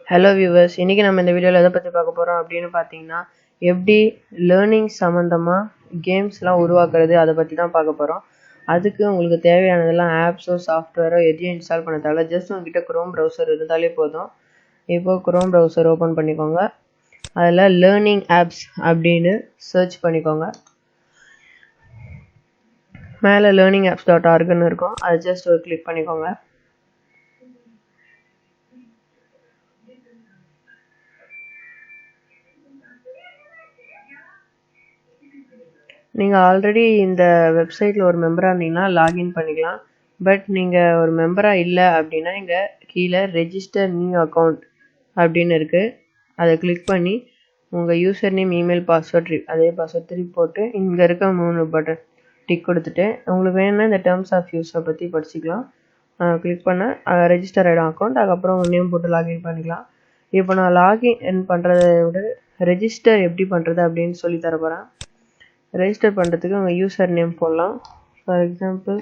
Hello viewers, இன்றைக்கி நம்ம இந்த வீடியோவில் எதை பற்றி பார்க்க போகிறோம் அப்படின்னு பார்த்தீங்கன்னா, எப்படி லேர்னிங் சம்மந்தமாக கேம்ஸ்லாம் உருவாக்குறது அதை பற்றி தான் பார்க்க போகிறோம். அதுக்கு உங்களுக்கு தேவையானதெல்லாம் ஆப்ஸோ சாஃப்ட்வேரோ எதையும் இன்ஸ்டால் பண்ண தேவை. ஜஸ்ட் உங்ககிட்ட க்ரோம் ப்ரௌசர் இருந்தாலே போதும். இப்போது க்ரோம் ப்ரௌசர் ஓப்பன் பண்ணிக்கோங்க. அதில் லேர்னிங் ஆப்ஸ் அப்படின்னு சர்ச் பண்ணிக்கோங்க. மேலே learningapps.orgன்னு இருக்கும். அதை ஜஸ்ட் ஒரு கிளிக் பண்ணிக்கோங்க. நீங்கள் ஆல்ரெடி இந்த வெப்சைட்டில் ஒரு மெம்பராக இருந்தீங்கன்னா லாகின் பண்ணிக்கலாம். பட் நீங்கள் ஒரு மெம்பராக இல்லை அப்படின்னா இங்கே கீழே ரெஜிஸ்டர் நியூ அக்கௌண்ட் அப்படின்னு இருக்குது. அதை கிளிக் பண்ணி உங்கள் யூசர் நேம், இமெயில், பாஸ்வேர்ட் அதே பாஸ்வேர்ட் திருப்பி போட்டு இங்கே இருக்க 3 பட்டன் டிக் கொடுத்துட்டு உங்களுக்கு வேணும்னா இந்த டேர்ம்ஸ் ஆஃப் யூஸை பற்றி படிச்சிக்கலாம். கிளிக் பண்ண ரெஜிஸ்டர் ஆகிடும் அக்கௌண்ட். அதுக்கப்புறம் உங்கள் நேம் போட்டு லாகின் பண்ணிக்கலாம். இப்போ நான் லாகின் பண்ணுறதை விட ரெஜிஸ்டர் எப்படி பண்ணுறது அப்படின்னு சொல்லி தர போகிறேன். ரெஜிஸ்டர் பண்ணுறதுக்கு உங்கள் யூசர் நேம் போடலாம். For example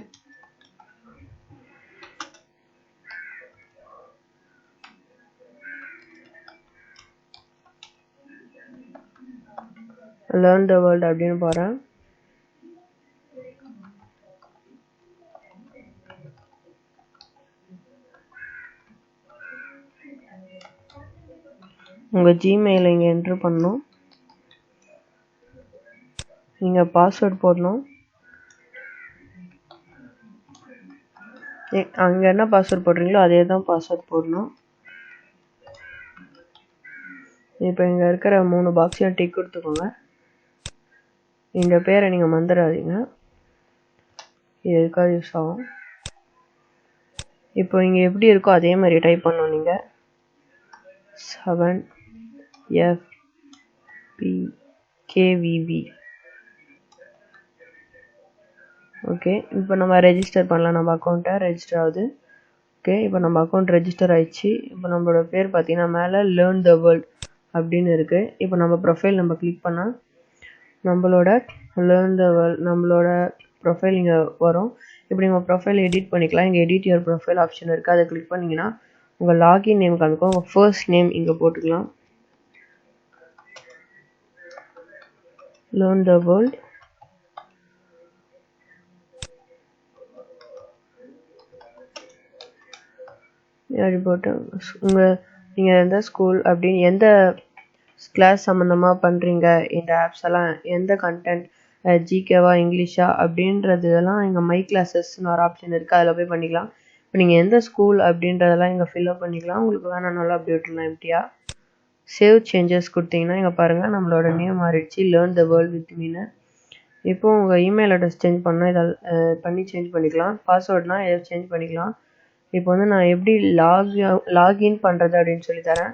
learn the world அப்படின்னு போகிறேன். உங்கள் ஜிமெயில் இங்கே என்ட்ரு பண்ணணும். நீங்கள் பாஸ்வேர்ட் போடணும். அங்கே என்ன பாஸ்வேர்ட் போடுறீங்களோ அதே தான் பாஸ்வேர்ட் போடணும். இப்போ இங்கே இருக்கிற 3 பாக்ஸையும் டிக் கொடுத்துக்கோங்க. இந்த பேரை நீங்கள் மறந்துடாதீங்க, இது எதுக்காக யூஸ் ஆகும். இப்போ இங்கே எப்படி இருக்கோ அதே மாதிரி டைப் பண்ணணும். நீங்கள் 7FPKVV. ஓகே, இப்போ நம்ம ரெஜிஸ்டர் பண்ணலாம். நம்ம அக்கௌண்ட்டை ரெஜிஸ்டர் ஆகுது. ஓகே, இப்போ நம்ம அக்கௌண்ட் ரெஜிஸ்டர் ஆயிடுச்சு. இப்போ நம்மளோட பேர் பார்த்தீங்கன்னா மேலே லேர்ன் த வேர்ல்ட் அப்படின்னு இருக்குது. இப்போ நம்ம ப்ரொஃபைல் நம்ம கிளிக் பண்ணால் நம்மளோட லேர்ன் த வேர்ல்ட் நம்மளோட ப்ரொஃபைல் இங்கே வரும். இப்படி நம்ம ப்ரொஃபைல் எடிட் பண்ணிக்கலாம். இங்கே எடிட் யுவர் ப்ரொஃபைல் ஆப்ஷன் இருக்குது. அதை கிளிக் பண்ணிங்கன்னா உங்கள் லாகின் நேம் காமிக்கும். உங்கள் ஃபர்ஸ்ட் நேம் இங்கே போட்டுக்கலாம். Learn the world. அப்படி போட்டு நீங்கள் எந்த ஸ்கூல் அப்படின்னு எந்த கிளாஸ் சம்மந்தமாக பண்ணுறீங்க, இந்த ஆப்ஸ் எல்லாம் எந்த கண்டென்ட், ஜிகேவா இங்கிலீஷா அப்படின்றது இதெல்லாம் இங்கே மை கிளாஸஸ்ன்னு ஒரு ஆப்ஷன் இருக்குது. அதில் போய் பண்ணிக்கலாம். இப்போ நீங்கள் எந்த ஸ்கூல் அப்படின்றதெல்லாம் இங்கே ஃபில்அப் பண்ணிக்கலாம். உங்களுக்கு வேணாம்னாலும் அப்படி விட்டுலாம் எம்டியாக. சேவ் சேஞ்சஸ் கொடுத்தீங்கன்னா இங்கே பாருங்கள் நம்மளோட நேம் மாறிடுச்சு, லேர்ன் த வேர்ல்ட் வித் மீன்னு. இப்போது உங்கள் இமெயில் அட்ரஸ் சேஞ்ச் பண்ணால் இதை பண்ணி சேஞ்ச் பண்ணிக்கலாம். பாஸ்வேர்ட்னா எதை சேஞ்ச் பண்ணிக்கலாம். இப்போ வந்து நான் எப்படி லாகின் பண்ணுறது அப்படின்னு சொல்லி தரேன்.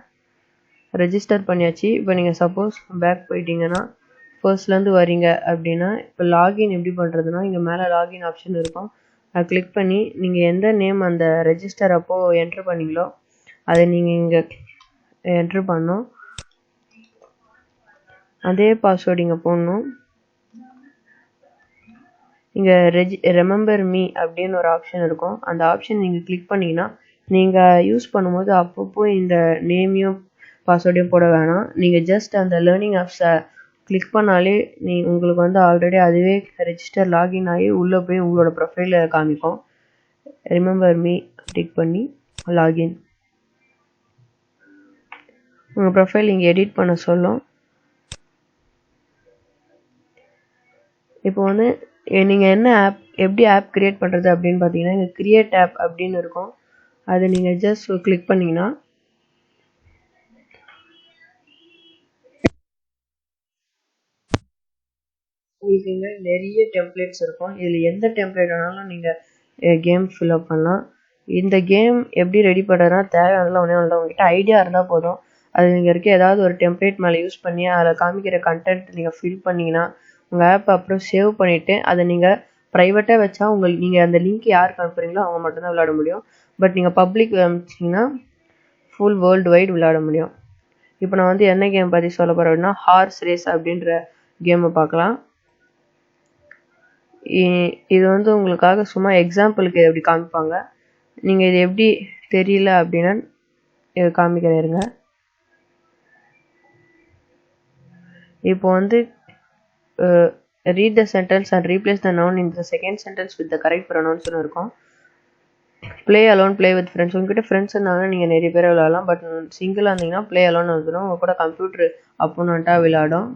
ரெஜிஸ்டர் பண்ணியாச்சு. இப்போ நீங்கள் சப்போஸ் பேக் போயிட்டீங்கன்னா ஃபர்ஸ்ட்லேருந்து வரீங்க அப்படின்னா இப்போ லாகின் எப்படி பண்ணுறதுன்னா இங்கே மேலே லாகின் ஆப்ஷன் இருக்கும். அதை கிளிக் பண்ணி நீங்கள் எந்த நேம் அந்த ரெஜிஸ்டர் அப்போது என்ட்ரு பண்ணீங்களோ அதை நீங்கள் இங்கே என்ட்ரு பண்ணணும். அதே பாஸ்வேர்டு இங்கே போடணும். இங்கே ரெமெம்பர் மீ அப்படின்னு ஒரு ஆப்ஷன் இருக்கும். அந்த ஆப்ஷன் நீங்கள் கிளிக் பண்ணிங்கன்னா நீங்கள் யூஸ் பண்ணும்போது அப்பப்போ இந்த நேமையும் பாஸ்வேர்டையும் போட வேணாம். நீங்கள் ஜஸ்ட் அந்த லேர்னிங் ஆப்ஸை கிளிக் பண்ணாலே உங்களுக்கு வந்து ஆல்ரெடி அதுவே ரெஜிஸ்டர் லாகின் ஆகி உள்ளே போய் உங்களோட ப்ரொஃபைலில் காமிக்கும். ரிமெம்பர் மீ டிக் பண்ணி லாகின். உங்கள் ப்ரொஃபைல் இங்கே எடிட் பண்ண சொல்லும். இப்போ வந்து நீங்கள் என்ன ஆப் எப்படி ஆப் க்ரியேட் பண்ணுறது அப்படின்னு பார்த்தீங்கன்னா இங்கே க்ரியேட் ஆப் அப்படின்னு இருக்கும். அதை நீங்கள் ஜஸ்ட் கிளிக் பண்ணிங்கன்னா உங்களுக்கு இங்கே நிறைய டெம்ப்ளேட்ஸ் இருக்கும். இதில் எந்த டெம்ப்ளேட் வேணாலும் நீங்கள் கேம் ஃபில்அப் பண்ணலாம். இந்த கேம் எப்படி ரெடி பண்ணுறதுனா தேவையானதெல்லாம் ஒன்றே ஒன்று தான். உங்கள்கிட்ட ஐடியா இருந்தால் போதும். அது நீங்கள் இருக்க ஏதாவது ஒரு டெம்ப்ளேட் மேலே யூஸ் பண்ணி அதில் காமிக்கிற கண்டென்ட் நீங்கள் ஃபில் பண்ணிங்கன்னா உங்கள் ஆப் அப்புறம் சேவ் பண்ணிவிட்டு அதை நீங்கள் ப்ரைவேட்டாக வச்சா நீங்கள் அந்த லிங்க் யாருக்கு அனுப்புகிறீங்களோ அவங்க மட்டும்தான் விளையாட முடியும். பட் நீங்கள் பப்ளிக் அனுப்பிச்சிங்கன்னா ஃபுல் வேர்ல்டு வைடு விளையாட முடியும். இப்போ நான் வந்து என்ன கேம் பற்றி சொல்ல போகிறேன் அப்படின்னா ஹார்ஸ் ரேஸ் அப்படின்ற கேமை பார்க்கலாம். இது வந்து உங்களுக்காக சும்மா எக்ஸாம்பிளுக்கு எப்படி காமிப்பாங்க. நீங்கள் இது எப்படி தெரியல அப்படின்னா காமிக்கிறேன் இருங்க. இப்போ வந்து read the sentence and replace the noun in the second sentence with the correct pronouns னு இருக்கும். play alone, play with friends. உங்ககிட்ட ஃப்ரெண்ட்ஸ் இருந்தாங்கன்னா நீங்கள் நிறைய பேர் விளையாடலாம். பட் சிங்கிளாக இருந்தீங்கன்னா play alone வந்துடும். உங்க கூட கம்ப்யூட்டர் அப்போனண்ட்டாக விளையாடும்.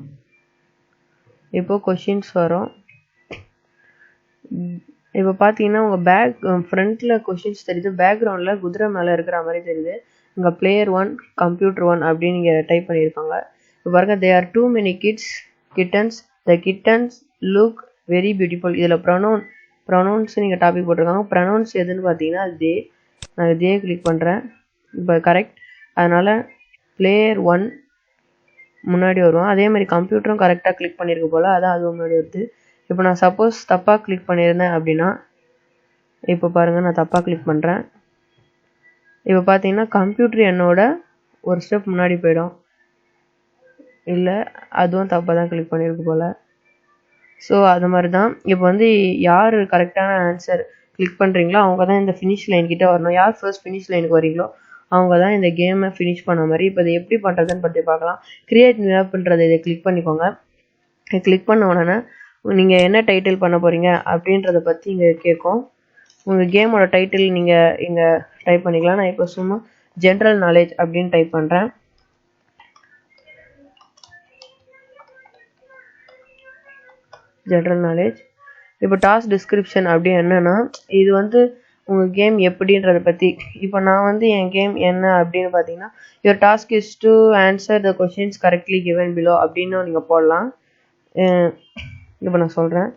இப்போ கொஷின்ஸ் வரும். இப்போ பார்த்தீங்கன்னா உங்கள் ஃப்ரண்ட்டில் கொஷின்ஸ் தெரியுது, பேக்ரவுண்டில் குதிரை மேலே இருக்கிற மாதிரி தெரியுது. இங்கே player 1 computer 1 அப்படின்னு நீங்கள் டைப் பண்ணியிருக்காங்க. இப்போ பாருங்க, they are too many kittens, the kittens look very beautiful. இதில் ப்ரொனவுன்ஸ் நீங்கள் டாபிக் போட்டிருக்காங்க. ப்ரொனவுன்ஸ் எதுன்னு பார்த்தீங்கன்னா தே. நான் தே கிளிக் பண்ணுறேன். இப்போ கரெக்ட். அதனால் player 1 முன்னாடி வருவோம். அதே மாதிரி கம்ப்யூட்டரும் கரெக்டாக கிளிக் பண்ணியிருக்க போல், அதான் அது முன்னாடி வருது. இப்போ நான் சப்போஸ் தப்பாக கிளிக் பண்ணியிருந்தேன் அப்படின்னா, இப்போ பாருங்கள் நான் தப்பாக கிளிக் பண்ணுறேன். இப்போ பார்த்தீங்கன்னா கம்ப்யூட்டர் என்னோட ஒரு ஸ்டெப் முன்னாடி போயிடும். இல்லை, அதுவும் தப்பாக தான் கிளிக் பண்ணியிருக்கு போல். ஸோ அது மாதிரி தான். இப்போ வந்து யார் கரெக்டான ஆன்சர் கிளிக் பண்ணுறீங்களோ அவங்க தான் இந்த ஃபினிஷ் லைன் கிட்டே வரணும். யார் ஃபர்ஸ்ட் ஃபினிஷ் லைனுக்கு வரீங்களோ அவங்க தான் இந்த கேமை ஃபினிஷ் பண்ண மாதிரி. இப்போ இதை எப்படி பண்ணுறதுன்னு பற்றி பார்க்கலாம். கிரியேட் நியூ ஆப்ன்றதை இதை கிளிக் பண்ணிக்கோங்க. கிளிக் பண்ண உடனே நீங்கள் என்ன டைட்டில் பண்ண போகிறீங்க அப்படின்றத பற்றி இங்கே கேட்கும். உங்கள் கேமோட டைட்டில் நீங்கள் இங்கே டைப் பண்ணிக்கலாம். நான் இப்போ சும்மா ஜென்ரல் நாலேஜ் அப்படின்னு டைப் பண்ணுறேன். General knowledge. இப்போ டாஸ்க் டிஸ்கிரிப்ஷன் அப்படி என்னன்னா, இது வந்து உங்கள் கேம் எப்படின்றத பற்றி. இப்போ நான் வந்து என் கேம் என்ன அப்படின்னு பார்த்தீங்கன்னா, your task is to answer the questions correctly given below அப்படின்னு நீங்கள் போடலாம். இப்போ நான் சொல்கிறேன்,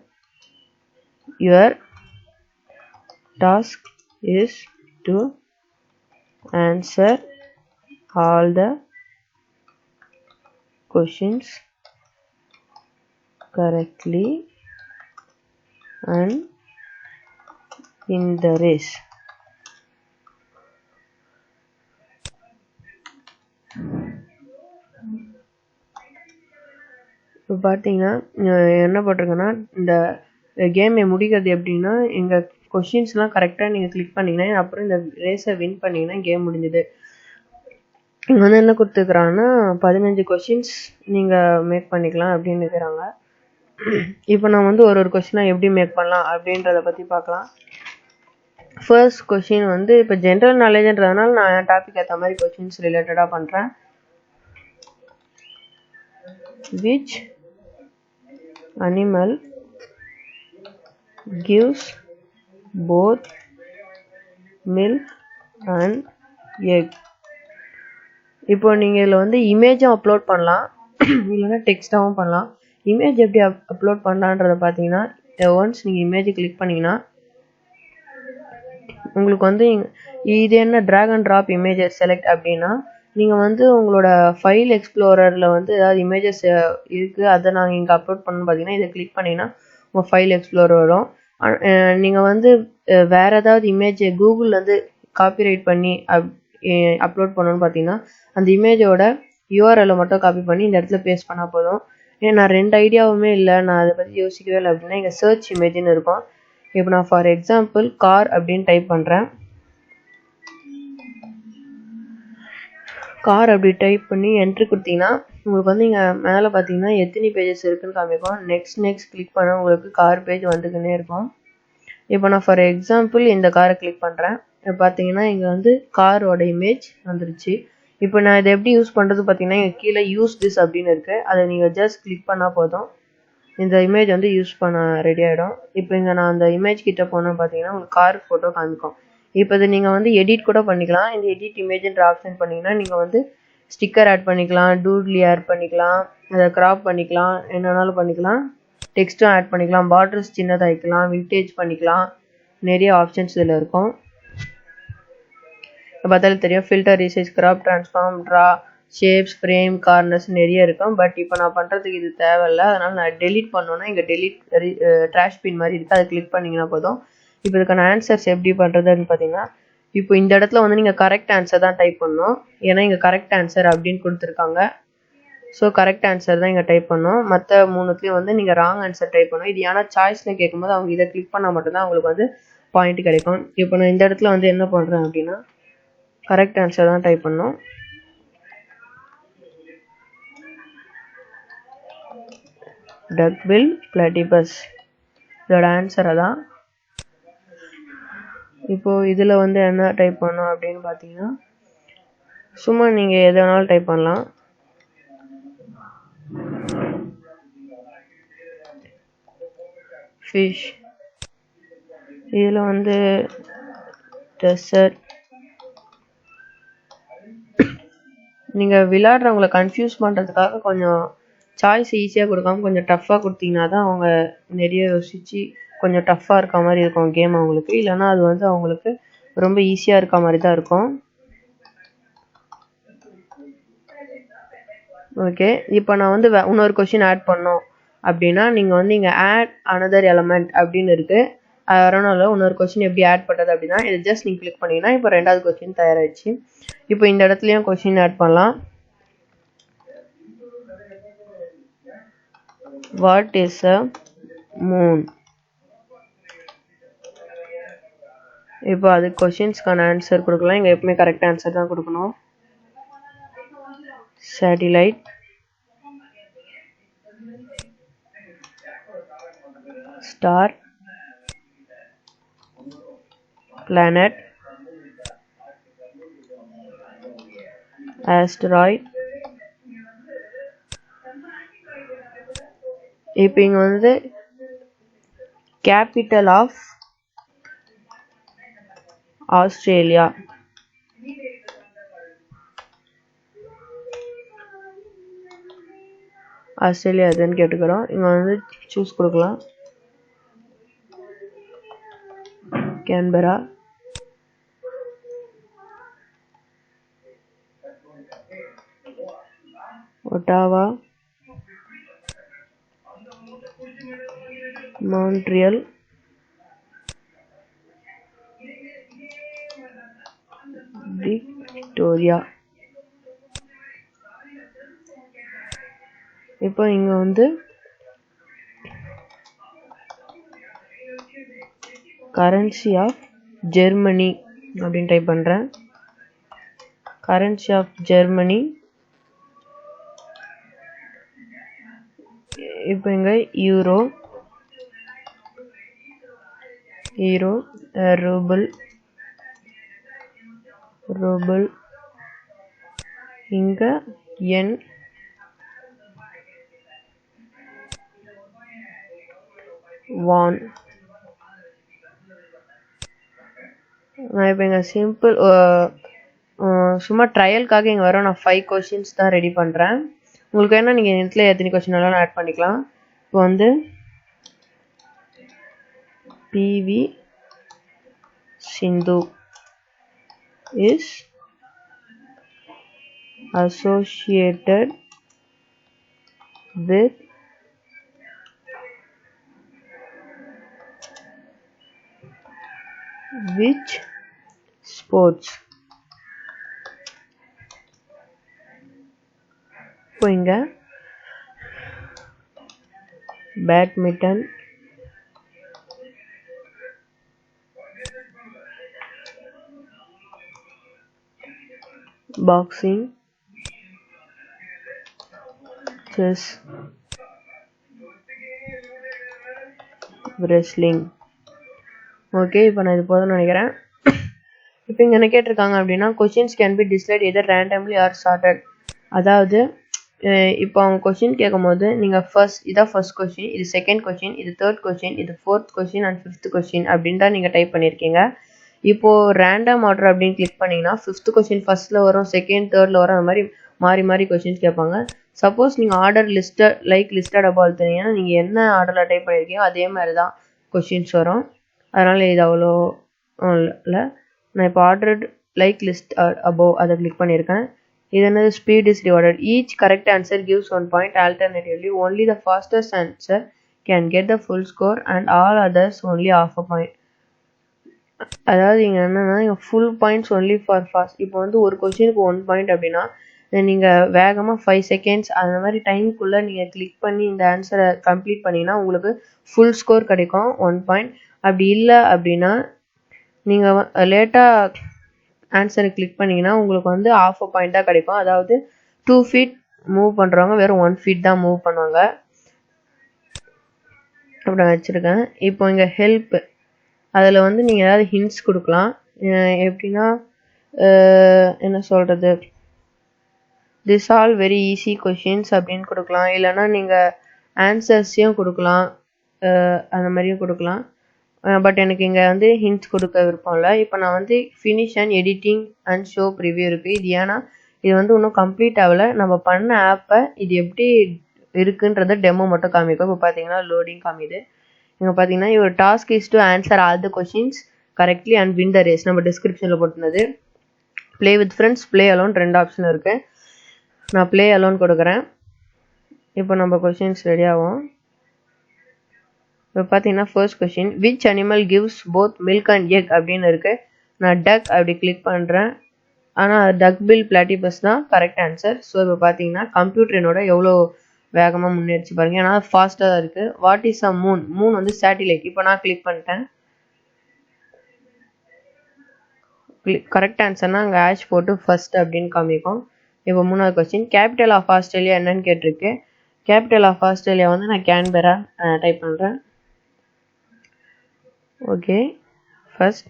your task is to answer all the questions correctly and in the race. இப்போ பார்த்தீங்கன்னா என்ன போட்டிருக்கேன்னா, இந்த கேமை முடிக்கிறது எப்படின்னா, எங்கள் கொஷின்ஸ்லாம் கரெக்டாக நீங்கள் கிளிக் பண்ணிங்கன்னா அப்புறம் இந்த ரேஸை வின் பண்ணிங்கன்னா கேம் முடிஞ்சுது. இங்கே வந்து என்ன கொடுத்துருக்குறாங்கன்னா 15 கொஷின்ஸ் நீங்கள் மேக் பண்ணிக்கலாம் அப்படின்னு இருக்கிறாங்க. இப்போ நான் வந்து ஒரு கொஷினாக எப்படி மேக் பண்ணலாம் அப்படின்றத பற்றி பார்க்கலாம். ஃபர்ஸ்ட் கொஷின் வந்து இப்போ ஜென்ரல் நாலேஜ்ன்றதுனால நான் என் டாபிக் ஏற்ற மாதிரி கொஷின்ஸ் ரிலேட்டடாக பண்ணுறேன். which animal gives both milk and egg? இப்போ நீங்கள் இதில் வந்து இமேஜும் அப்லோட் பண்ணலாம், இல்லைன்னா டெக்ஸ்டாகவும் பண்ணலாம். இமேஜ் எப்படி அப்லோட் பண்ணலான்றதை பார்த்தீங்கன்னா, ஒன்ஸ் நீங்கள் இமேஜை கிளிக் பண்ணிங்கன்னா உங்களுக்கு வந்து இது என்ன drag and drop images select அப்படின்னா, நீங்கள் வந்து உங்களோட ஃபைல் எக்ஸ்ப்ளோரரில் வந்து ஏதாவது இமேஜஸ் இருக்குது, அதை நாங்கள் இங்கே அப்லோட் பண்ணணும்னு பார்த்தீங்கன்னா இதை கிளிக் பண்ணிங்கன்னா உங்கள் ஃபைல் எக்ஸ்ப்ளோரர் வரும். நீங்கள் வந்து வேறு ஏதாவது இமேஜ் கூகுள்லேருந்து காப்பிரைட் பண்ணி அப்லோட் பண்ணணும்னு பார்த்தீங்கன்னா அந்த இமேஜோட யூஆர்எல்லை மட்டும் காப்பி பண்ணி இந்த இடத்துல பேஸ்ட் பண்ணால் போதும். ஏன்னா நான் 2 ஐடியாவுமே இல்லை, நான் அதை பற்றி யோசிக்கவே இல்லை அப்படின்னா இங்கே சர்ச் இமேஜ்னு இருக்கும். இப்போ நான் ஃபார் எக்ஸாம்பிள் கார் அப்படின்னு டைப் பண்ணுறேன். கார் அப்படி டைப் பண்ணி என்ட்ரி கொடுத்தீங்கன்னா உங்களுக்கு வந்து இங்கே மேலே பார்த்தீங்கன்னா எத்தனை பேஜஸ் இருக்குன்னு காமிக்கும். நெக்ஸ்ட் கிளிக் பண்ண உங்களுக்கு கார் பேஜ் வந்துக்கினே இருக்கும். இப்போ நான் ஃபார் எக்ஸாம்பிள் இந்த காரை கிளிக் பண்ணுறேன். இப்போ பார்த்தீங்கன்னா இங்கே வந்து காரோட இமேஜ் வந்துருச்சு. இப்போ நான் இதை எப்படி யூஸ் பண்ணுறது பார்த்தீங்கன்னா இங்கே கீழே யூஸ் திஸ் அப்படின்னு இருக்குது, அதை நீங்கள் ஜஸ்ட் கிளிக் பண்ணால் போதும், இந்த இமேஜ் வந்து யூஸ் பண்ண ரெடி ஆகிடும். இப்போ இங்கே நான் அந்த இமேஜ் கிட்டே போனோன்னு பார்த்தீங்கன்னா உங்களுக்கு கார் ஃபோட்டோ காமிக்கும். இப்போ இது நீங்கள் வந்து எடிட் கூட பண்ணிக்கலாம். இந்த எடிட் இமேஜ்ன்ற ஆப்ஷன் பண்ணிங்கன்னா நீங்கள் வந்து ஸ்டிக்கர் ஆட் பண்ணிக்கலாம், டூட்லி ஆட் பண்ணிக்கலாம், அதை க்ராப் பண்ணிக்கலாம், என்னன்னாலும் பண்ணிக்கலாம், டெக்ஸ்ட்டும் ஆட் பண்ணிக்கலாம், பார்டர்ஸ் சின்னதாக வைக்கலாம், வில்டேஜ் பண்ணிக்கலாம், நிறைய ஆப்ஷன்ஸ் இதில் இருக்கும். பார்த்தாலே தெரியும், filter, resize, crop, transform, draw, shapes, frame, corners நிறைய இருக்கும். பட் இப்போ நான் பண்ணுறதுக்கு இது தேவையில்லை, அதனால் நான் டெலிட் பண்ணோன்னா இங்கே டெலிட் ட்ராஷ் பின் மாதிரி இருக்குது, அதை கிளிக் பண்ணிங்கன்னா போதும். இப்போ இதுக்கான ஆன்சர்ஸ் எப்படி பண்ணுறதுன்னு பார்த்தீங்கன்னா, இப்போ இந்த இடத்துல வந்து நீங்கள் கரெக்ட் ஆன்சர் தான் டைப் பண்ணணும். ஏன்னா இங்கே கரெக்ட் ஆன்சர் அப்படின்னு கொடுத்துருக்காங்க. ஸோ கரெக்ட் ஆன்சர் தான் இங்கே டைப் பண்ணணும். மற்ற 3த்துலேயும் வந்து நீங்கள் ராங் ஆன்சர் டைப் பண்ணணும். இது ஏன்னா சாய்ஸில் கேட்கும்போது அவங்க இதை கிளிக் பண்ணால் மட்டும்தான் அவங்களுக்கு வந்து பாயிண்ட் கிடைக்கும். இப்போ நான் இந்த இடத்துல வந்து என்ன பண்ணுறேன் அப்படின்னா, கரெக்ட் ஆன்சர் தான் டைப் பண்ணோம். டக்பில் பிளாட்டிபஸ் இதோட ஆன்சர் அதான். இப்போ இதில் வந்து என்ன டைப் பண்ணோம் அப்படின்னு பார்த்தீங்கன்னா, சும்மா நீங்கள் எது வேணாலும் டைப் பண்ணலாம். ஃபிஷ், இதில் வந்து டெசர்ட். நீங்கள் விளையாடுறவங்களை கன்ஃபியூஸ் பண்ணுறதுக்காக கொஞ்சம் சாய்ஸ் ஈஸியாக கொடுக்காம கொஞ்சம் டஃப்பாக கொடுத்தீங்கன்னா தான் அவங்க நிறைய யோசித்து கொஞ்சம் டஃப்பாக இருக்க மாதிரி இருக்கும் கேம் அவங்களுக்கு. இல்லைன்னா அது வந்து அவங்களுக்கு ரொம்ப ஈஸியாக இருக்க மாதிரி தான் இருக்கும். ஓகே, இப்போ நான் வந்து இன்னொரு கொஷின் ஆட் பண்ணோம் அப்படின்னா நீங்கள் வந்து இங்கே ஆட் அனதர் எலமெண்ட் அப்படின்னு இருக்குது. அது வரனால இன்னொரு கொஸ்டின் எப்படி ஆட் பண்ணுறது அப்படின்னா இது ஜஸ்ட் நீங்கள் கிளிக் பண்ணிங்கன்னா இப்போ ரெண்டாவது கொஸ்டின் தயாராகிடுச்சு. இப்போ இந்த இடத்துலையும் கொஸ்டின் ஆட் பண்ணலாம். What is a Moon? இப்போ அது கொஸ்டின்ஸ்க்கான ஆன்சர் கொடுக்கலாம். இங்கே எப்பவுமே கரெக்ட் ஆன்சர் தான் கொடுக்கணும். Satellite, star, planet, asteroid. இப்போ இங்க வந்து கேபிட்டல் ஆஃப் ஆஸ்திரேலியா. ஆஸ்திரேலியா எதுன்னு கேட்டுக்கிறோம். இங்க வந்து சூஸ் கொடுக்கலாம். Canberra, Ottawa, Montreal, Victoria. இப்போ இங்க வந்து கரன்சி ஆஃப் ஜெர்மனி அப்படின்னு டைப் பண்றேன். Currency of Germany. இப்போ இங்க யூரோ, ரூபிள், இங்க yen, வான். நான் இப்போ இங்கே சிம்பிள் சும்மா ட்ரையலுக்காக இங்கே வரும். நான் 5 கொஷின்ஸ் தான் ரெடி பண்ணுறேன். உங்களுக்கு வேணால் நீங்கள் இதில் எத்தனை கொஷின் வேணாலும் ஆட் பண்ணிக்கலாம். இப்போ வந்து PV Sindhu is associated with which sports? இப்போ இங்க badminton, boxing, chess, wrestling. Okay, இப்போ நான் இது போதும்னு நினைக்கிறேன். இப்போ இங்கே என்ன கேட்டிருக்காங்க அப்படின்னா questions can be displayed either randomly or sorted. அதாவது இப்போ அவங்க கொஷின் கேட்கும் போது நீங்கள் இதான் ஃபர்ஸ்ட் கொஷின், இது செகண்ட் கொஷின், இது தேர்ட் கொஷின், இது fourth question and fifth question அப்படின்னு தான் நீங்கள் டைப் பண்ணியிருக்கீங்க. இப்போது ரேண்டம் ஆர்டர் அப்படின்னு கிளிக் பண்ணிங்கன்னா ஃபிஃப்த் கொஷின் ஃபர்ஸ்ட்டில் வரும், செகண்ட் தேர்டில் வரும், அந்த மாதிரி மாறி மாறி கொஷின்ஸ் கேட்பாங்க. சப்போஸ் நீங்கள் ஆர்டர் லிஸ்டட் அபால் தரீங்கன்னா நீங்கள் என்ன ஆர்டரில் டைப் பண்ணியிருக்கீங்க அதே மாதிரி தான் கொஷின்ஸ் வரும். அதனால் இது அவ்வளோ இல்லை. நான் இப்போ ஆர்டர் லிஸ்ட் அபோவ் அதை கிளிக் பண்ணியிருக்கேன். இது என்னது? Speed is rewarded. Each correct answer gives 1 point. Alternatively, only the fastest answer can get the full score and all others only half a point. அதாவது இங்கே என்னன்னா இங்கே full points only for fast. இப்போ வந்து ஒரு கொஸ்டினுக்கு 1 point அப்படின்னா நீங்கள் வேகமாக 5 seconds அந்த மாதிரி டைமுக்குள்ளே நீங்கள் கிளிக் பண்ணி இந்த ஆன்சரை கம்ப்ளீட் பண்ணிங்கன்னா உங்களுக்கு ஃபுல் ஸ்கோர் கிடைக்கும் 1 point. அப்படி இல்லை அப்படின்னா நீங்கள் லேட்டாக ஆன்சரை கிளிக் பண்ணிங்கன்னா உங்களுக்கு வந்து ½ பாயிண்ட் தான் கிடைக்கும். அதாவது 2 feet மூவ் பண்ணுறவங்க வெறும் 1 feet தான் மூவ் பண்ணுவாங்க. அப்படி வச்சுருக்கேன். இப்போ இங்கே ஹெல்ப் அதில் வந்து நீங்கள் ஏதாவது ஹிண்ட்ஸ் கொடுக்கலாம். எப்படின்னா என்ன சொல்கிறது, this all very easy questions அப்படின்னு கொடுக்கலாம். இல்லைன்னா நீங்கள் ஆன்சர்ஸையும் கொடுக்கலாம், அந்த மாதிரியும் கொடுக்கலாம். பட் எனக்கு இங்கே வந்து ஹிண்ட்ஸ் கொடுக்க விருப்பம் இல்லை. இப்போ நான் வந்து finish and editing and show preview இருக்குது. இது ஏன்னா இது வந்து இன்னும் கம்ப்ளீட் ஆகலை. நம்ம பண்ண ஆப்பை இது எப்படி இருக்குன்றத டெமோ மட்டும் காமிக்கும். இப்போ பார்த்தீங்கன்னா லோடிங் காமிது. இங்கே பார்த்தீங்கன்னா your task is to answer all the questions correctly and win the race. நம்ம டிஸ்கிரிப்ஷனில் போட்டுனது. Play with friends, play alone 2 option இருக்குது. நான் ப்ளே அலோன் கொடுக்குறேன். இப்போ நம்ம கொஷின்ஸ் ரெடி ஆகும். இப்போ பார்த்தீங்கன்னா first question, which animal gives both milk and egg அப்படின்னு இருக்குது. நான் டக் அப்படி கிளிக் பண்ணுறேன். ஆனால் டக் பில் பிளாட்டிபஸ் தான் கரெக்ட் ஆன்சர். ஸோ இப்போ பார்த்தீங்கன்னா கம்ப்யூட்டர் என்னோட எவ்வளோ வேகமாக முன்னேறிச்சு பாருங்கள். ஏன்னா ஃபாஸ்ட்டாக தான் இருக்குது. What is a Moon? Moon வந்து சேட்டிலைட். இப்போ நான் கிளிக் பண்ணிட்டேன். கரெக்ட் ஆன்சர்னா அங்கே ஆஷ் போட்டு ஃபர்ஸ்ட் அப்படின்னு காமிக்கும். இப்போ 3வது கொஸ்டின், கேபிட்டல் ஆஃப் ஆஸ்திரேலியா என்னன்னு கேட்டிருக்கு. கேபிட்டல் ஆஃப் ஆஸ்திரேலியா வந்து நான் கேன்பெரா டைப் பண்ணுறேன். ஓகே, ஃபர்ஸ்ட்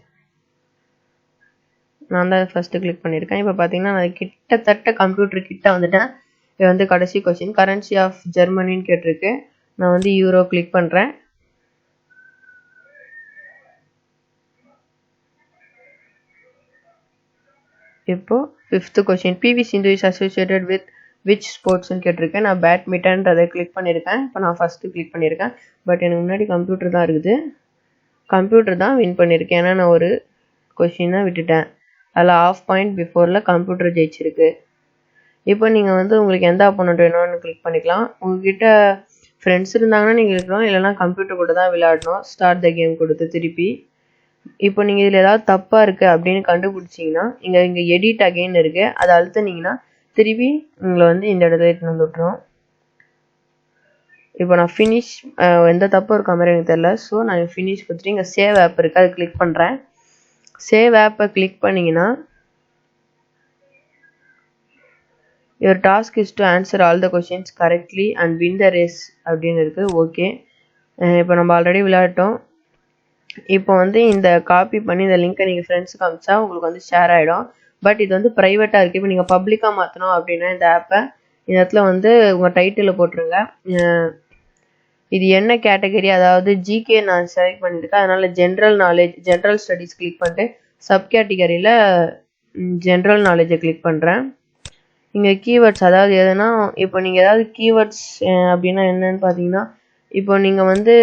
நான் தான் ஃபர்ஸ்ட்டு கிளிக் பண்ணியிருக்கேன். இப்போ பார்த்தீங்கன்னா நான் கிட்டத்தட்ட கம்ப்யூட்டர் கிட்ட வந்துட்டேன். இது வந்து கடைசி கொஸ்டின், கரன்சி ஆஃப் ஜெர்மனின்னு கேட்டிருக்கு. நான் வந்து யூரோ கிளிக் பண்ணுறேன். இப்போ 5th question, PV Sindhu is associated with which ஸ்போர்ட்ஸ்ன்னு கேட்டிருக்கேன். நான் பேட்மிண்டன்றதை கிளிக் பண்ணியிருக்கேன். இப்போ நான் ஃபஸ்ட்டு கிளிக் பண்ணியிருக்கேன். பட் எனக்கு முன்னாடி கம்ப்யூட்டர் தான் இருக்குது. கம்ப்யூட்டர் தான் வின் பண்ணியிருக்கேன். ஏன்னா நான் ஒரு கொஸ்டின் தான் விட்டுட்டேன். அதில் ½ பாயிண்ட் பிஃபோரில் கம்ப்யூட்டர் ஜெயிச்சிருக்கு. இப்போ நீங்கள் வந்து உங்களுக்கு எந்த ஆப்போனண்ட் வேணும்னு கிளிக் பண்ணிக்கலாம். உங்ககிட்ட ஃப்ரெண்ட்ஸ் இருந்தாங்கன்னா நீங்கள் இருக்கலாம், இல்லைனா கம்ப்யூட்டர் கூட தான் விளையாடணும். ஸ்டார்ட் த கேம் கொடுத்து திருப்பி. இப்போ நீங்கள் இதில் ஏதாவது தப்பாக இருக்குது அப்படின்னு கண்டுபிடிச்சிங்கன்னா இங்கே எடிட் அகெயின் இருக்குது. அதை அழுத்தினீங்கன்னா திருப்பி உங்களை வந்து இந்த இடத்துல எடுத்துன்னு வந்து விட்டுரும். இப்போ நான் ஃபினிஷ், எந்த தப்பும் இருக்க மாதிரி எனக்கு தெரியல. ஸோ நான் ஃபினிஷ் கொடுத்துட்டு இங்கே சேவ் ஆப் இருக்குது, அதை கிளிக் பண்ணுறேன். சேவ் ஆப்பை கிளிக் பண்ணிங்கன்னா your task is to answer all the questions correctly and win the race அப்படின்னு இருக்குது. ஓகே, இப்போ நம்ம ஆல்ரெடி விளையாட்டோம். இப்போ வந்து இந்த காப்பி பண்ணி இந்த லிங்க்கை நீங்கள் ஃப்ரெண்ட்ஸுக்கு அமிச்சா உங்களுக்கு வந்து ஷேர் ஆகிடும். பட் இது வந்து ப்ரைவேட்டாக இருக்குது. இப்போ நீங்கள் பப்ளிக்காக மாற்றணும் அப்படின்னா இந்த ஆப்பை இந்த இடத்துல வந்து உங்கள் டைட்டிலில் போட்டுருங்க. இது என்ன கேட்டகரி, அதாவது ஜிகே நான் செலக்ட் பண்ணியிருக்கேன். அதனால் general knowledge, general studies click பண்ணிட்டு சப் கேட்டகரியில் ஜென்ரல் நாலேஜை கிளிக் பண்ணுறேன். இங்கே கீவேர்ட்ஸ், அதாவது எதுனா இப்போ நீங்கள் ஏதாவது கீவேர்ட்ஸ் அப்படின்னா என்னன்னு பார்த்தீங்கன்னா, இப்போ நீங்கள் வந்து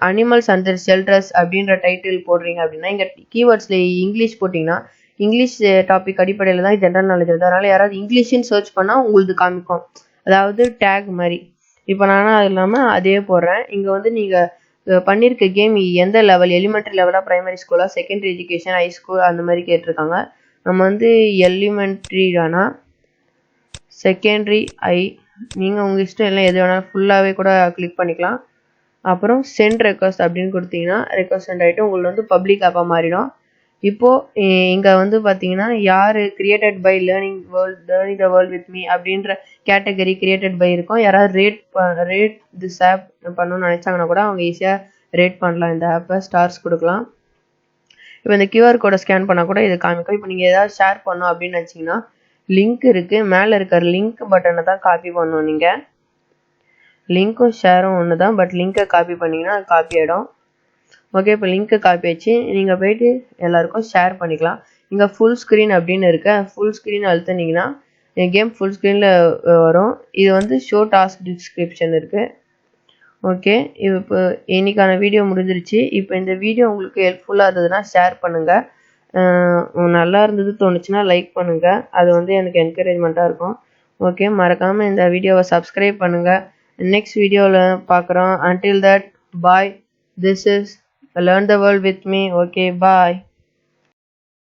அனிமல்ஸ் அண்ட் ஷெல்டர்ஸ் அப்படின்ற டைட்டில் போடுறீங்க அப்படின்னா இங்கே கீவேர்ட்ஸில் இங்கிலீஷ் போட்டிங்கன்னா இங்கிலீஷ் டாபிக் அடிப்படையில் தான் ஜென்ரல் நாலேஜ் வருது. அதனால் யாராவது இங்கிலீஷ்னு சர்ச் பண்ணால் உங்களுக்கு காமிக்கும், அதாவது டேக் மாதிரி. இப்போ நானும் அது இல்லாமல் அதே போடுறேன். இங்கே வந்து நீங்கள் பண்ணியிருக்க கேம் எந்த லெவல், எலிமெண்ட்ரி லெவலாக, ப்ரைமரி ஸ்கூலாக, செகண்டரி எஜுகேஷன், ஹை ஸ்கூல் அந்த மாதிரி கேட்டிருக்காங்க. நம்ம வந்து எலிமெண்ட்ரி தானா, செகண்டரி, ஐ, நீங்கள் உங்கள் இஷ்டம் இல்லை, எது வேணாலும் ஃபுல்லாகவே கூட கிளிக் பண்ணிக்கலாம். அப்புறம் சென்ட் ரெக்வஸ்ட் அப்படின்னு கொடுத்தீங்கன்னா ரெக்வஸ்ட் சென்ட் ஆகிட்டு உங்களுக்கு வந்து பப்ளிக் ஆப்பாக மாறிடும். இப்போது இங்கே வந்து பார்த்தீங்கன்னா யார் created by learning the world with me அப்படின்ற கேட்டகரி கிரியேட்டட் பை இருக்கும். யாராவது ரேட் திஸ் ஆப் பண்ணணும்னு நினச்சாங்கன்னா கூட அவங்க ஈஸியாக ரேட் பண்ணலாம். இந்த ஆப்பை ஸ்டார்ஸ் கொடுக்கலாம். இப்போ இந்த QR கோடை ஸ்கேன் பண்ணால் கூட இது காமிக்கும். இப்போ நீங்கள் ஏதாவது ஷேர் பண்ணணும் அப்படின்னு நினச்சிங்கன்னா லிங்க் இருக்குது, மேலே இருக்கிற லிங்க் பட்டனை தான் காப்பி பண்ணணும். நீங்கள் லிங்க்கும் ஷேரும் ஒன்று தான், பட் லிங்க்கை காப்பி பண்ணிங்கன்னா அது காப்பி ஆகிடும். ஓகே, இப்போ லிங்க்கை காப்பி ஆச்சு. நீங்கள் போய்ட்டு எல்லாருக்கும் ஷேர் பண்ணிக்கலாம். இங்கே ஃபுல் ஸ்க்ரீன் அப்படின்னு இருக்க, ஃபுல் ஸ்க்ரீன் அழுத்தினீங்கன்னா என் கேம் ஃபுல் ஸ்க்ரீனில் வரும். இது வந்து ஷோ டாஸ்க் டிஸ்கிரிப்ஷன் இருக்குது. ஓகே, இப்போ இன்னைக்கான வீடியோ முடிஞ்சிருச்சு. இப்போ இந்த வீடியோ உங்களுக்கு ஹெல்ப்ஃபுல்லாக இருந்ததுன்னா ஷேர் பண்ணுங்கள். நல்லா இருந்தது தோணுச்சுன்னா லைக் பண்ணுங்கள். அது வந்து எனக்கு என்கரேஜ்மெண்ட்டாக இருக்கும். ஓகே, மறக்காமல் இந்த வீடியோவை சப்ஸ்கிரைப் பண்ணுங்கள். நெக்ஸ்ட் வீடியோவில் பார்க்குறோம். Until that, bye. This is Learn the World with me. Okay, bye.